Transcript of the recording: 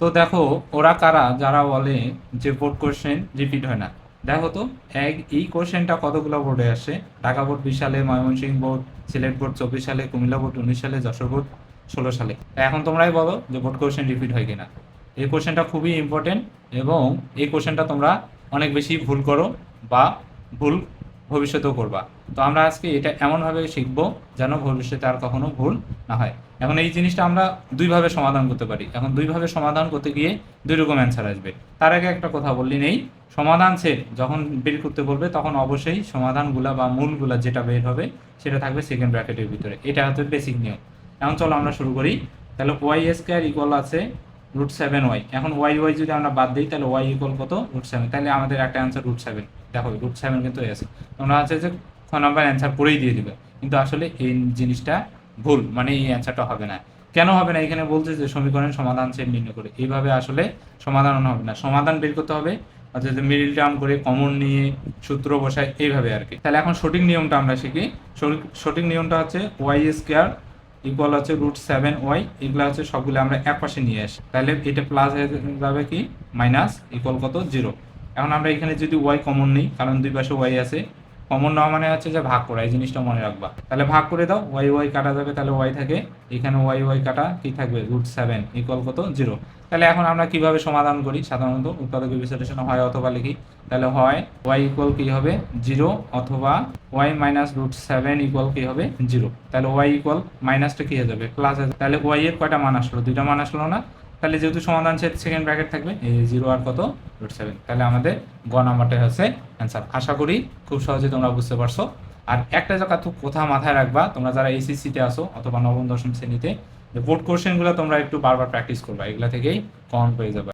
তো দেখো, ওরা কারা যারা বলে যে বোর্ড কোশ্চেন রিপিট হয় না। দেখো তো, এই কোশ্চেনটা কতগুলো বোর্ডে আসে? ঢাকা বোর্ড 20 সালে, ময়মনসিংহ বোর্ড, সিলেট বোর্ড 24 সালে, কুমিল্লা বোর্ড 19 সালে, যশোর বোর্ড 16 সালে। তা এখন তোমরাই বলো যে বোর্ড কোশ্চেন রিপিট হয় কিনা। এই কোশ্চেনটা খুবই ইম্পর্টেন্ট, এবং এই কোশ্চেনটা তোমরা অনেক বেশি ভুল করো, বা ভুল ভবিষ্যতেও করবা। তো আমরা আজকে এটা এমনভাবে শিখবো যেন ভবিষ্যতে আর কখনো ভুল না হয়। এখন এই জিনিসটা আমরা দুইভাবে সমাধান করতে পারি। এখন দুইভাবে সমাধান করতে গিয়ে দুই রকম অ্যান্সার আসবে। তার আগে একটা কথা বললি নেই, সমাধান সেট যখন বের করতে বলবে তখন অবশ্যই সমাধানগুলা বা মূলগুলা যেটা বের হবে সেটা থাকবে সেকেন্ড ব্র্যাকেটের ভিতরে। এটা হচ্ছে বেসিক নিয়ম। এখন চলো আমরা শুরু করি। তাহলে ওয়াই স্কোয়ার ইকুয়াল আছে √7y। এখন ওয়াই যদি আমরা বাদ দিই তাহলে ওয়াই ইকুয়াল কত? √7। তাহলে আমাদের একটা অ্যান্সার √7। দেখো √7 কিন্তু আছে। তোমরা আছে যে খ নাম্বার অ্যান্সার করেই দিয়ে দিবে, কিন্তু আসলে এই জিনিসটা ভুল, মানে এই অ্যান্সারটা হবে না। কেন হবে না? এখানে বলছে যে সমীকরণের সমাধান সেট নির্ণয় করে। এইভাবে আসলে সমাধান হবে না, সমাধান বের করতে হবে অর্থাৎ মিডিল টার্ম করে কমন নিয়ে সূত্র বসায়, এইভাবে আর কি। তাহলে এখন সঠিক নিয়মটা আমরা শিখি। সঠিক নিয়মটা হচ্ছে ওয়াই স্কোয়ার ইকুয়াল হচ্ছে √7y। এগুলো হচ্ছে সবগুলো আমরা এক পাশে নিয়ে আসি, তাহলে এটা প্লাস হয়ে যাবে কি মাইনাস, ইকুয়াল কত? 0। এখন আমরা এখানে যদি ওয়াই কমন নিই, কারণ দুই পাশে ওয়াই আছে, কমন নেওয়া মানে হচ্ছে যে ভাগ করা, এই জিনিসটা মনে রাখবা। তাহলে ভাগ করে দাও, ওয়াই কাটা যাবে, তাহলে ওয়াই থাকে এখানে, ওয়াই কাটা কি থাকবে? √7 ইকুয়াল কত? 0। তাহলে এখন আমরা কিভাবে সমাধান করি? সাধারণত উৎপাদক বিশ্লেষণ হয় অথবা লিখি। তাহলে হয় ওয়াই ইকুয়াল কি হবে? 0, অথবা ওয়াই মাইনাস √7 ইকুয়াল কি হবে? 0। তাহলে ওয়াই ইকুয়াল মাইনাসটা কি হয়ে যাবে? প্লাস হয়ে যাবে। তাহলে ওয়াই এর কয়টা মান আসলো? দুইটা মান আসলো না? তাহলে যেহেতু সমাধান সেকেন্ড ব্র্যাকেট থাকবে, এই 0 আর কত? √7। তাহলে আমাদের গ নাম্বারটা হচ্ছে অ্যান্সার। আশা করি খুব সহজে তোমরা বুঝতে পারছো। আর একটা জায়গা তো কথা মাথায় রাখবা, তোমরা যারা এইচএসসিতে আসো অথবা নবম দশম শ্রেণীতে, বোর্ড কোশ্চেনগুলো তোমরা একটু বারবার প্র্যাকটিস করবা, এগুলা থেকেই কমন পেয়ে যাবে।